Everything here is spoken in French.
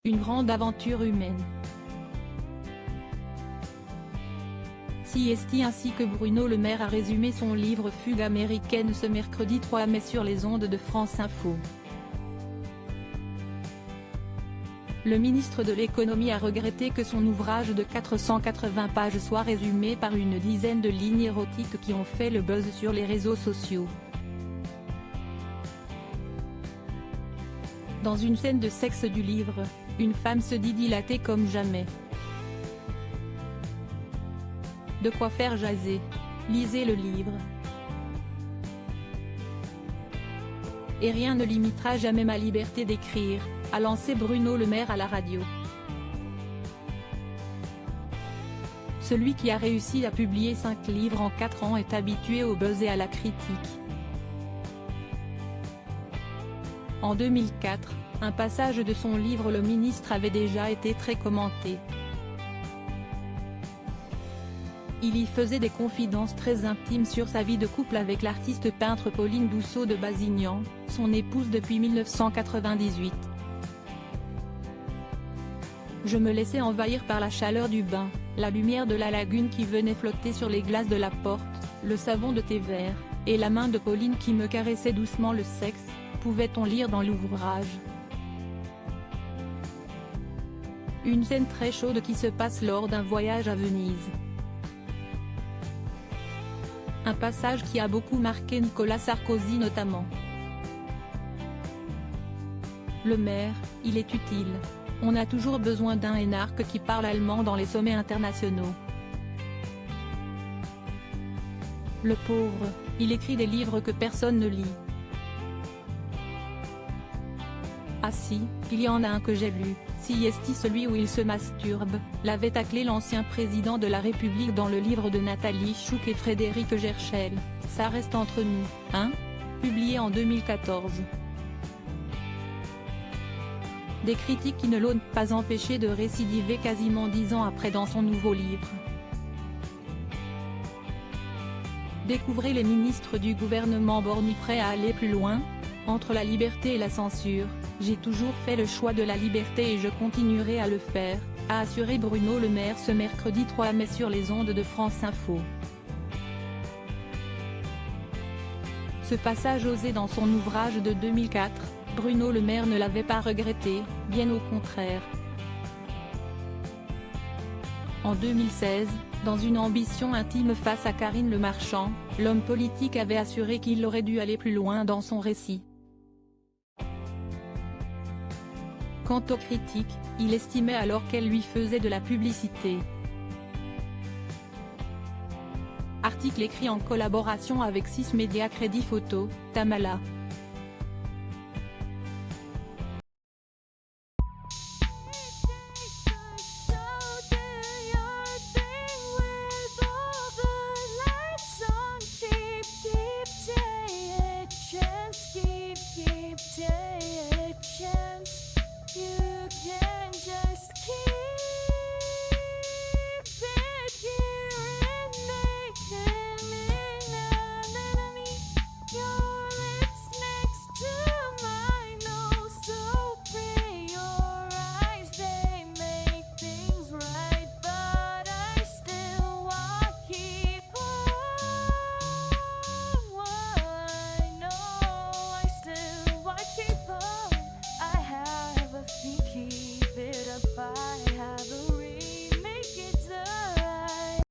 Une grande aventure humaine. CST ainsi que Bruno Le Maire a résumé son livre Fugue américaine ce mercredi 3 mai sur les ondes de France Info. Le ministre de l'économie a regretté que son ouvrage de 480 pages soit résumé par une dizaine de lignes érotiques qui ont fait le buzz sur les réseaux sociaux. Dans une scène de sexe du livre, une femme se dit dilatée comme jamais. De quoi faire jaser. Lisez le livre. Et rien ne limitera jamais ma liberté d'écrire, a lancé Bruno Le Maire à la radio. Celui qui a réussi à publier 5 livres en 4 ans est habitué au buzz et à la critique. En 2004, un passage de son livre Le ministre avait déjà été très commenté. Il y faisait des confidences très intimes sur sa vie de couple avec l'artiste peintre Pauline Douceau de Basignan, son épouse depuis 1998. Je me laissais envahir par la chaleur du bain, la lumière de la lagune qui venait flotter sur les glaces de la porte, le savon de thé vert, et la main de Pauline qui me caressait doucement le sexe, pouvait-on lire dans l'ouvrage. Une scène très chaude qui se passe lors d'un voyage à Venise. Un passage qui a beaucoup marqué Nicolas Sarkozy notamment. Le Maire, il est utile. On a toujours besoin d'un énarque qui parle allemand dans les sommets internationaux. Le pauvre, il écrit des livres que personne ne lit. Ah si, il y en a un que j'ai lu, CST celui où il se masturbe, l'avait taclé l'ancien président de la République dans le livre de Nathalie Chouk et Frédéric Gerchel, ça reste entre nous, hein ? Publié en 2014. Des critiques qui ne l'ont pas empêché de récidiver quasiment 10 ans après dans son nouveau livre. Découvrez les ministres du gouvernement borgne prêts à aller plus loin ? Entre la liberté et la censure, j'ai toujours fait le choix de la liberté et je continuerai à le faire, a assuré Bruno Le Maire ce mercredi 3 mai sur les ondes de France Info. Ce passage osé dans son ouvrage de 2004, Bruno Le Maire ne l'avait pas regretté, bien au contraire. En 2016, dans une ambition intime face à Karine Le Marchand, l'homme politique avait assuré qu'il aurait dû aller plus loin dans son récit. Quant aux critiques, il estimait alors qu'elles lui faisaient de la publicité. Article écrit en collaboration avec 6 médias Crédit Photo, Tamala.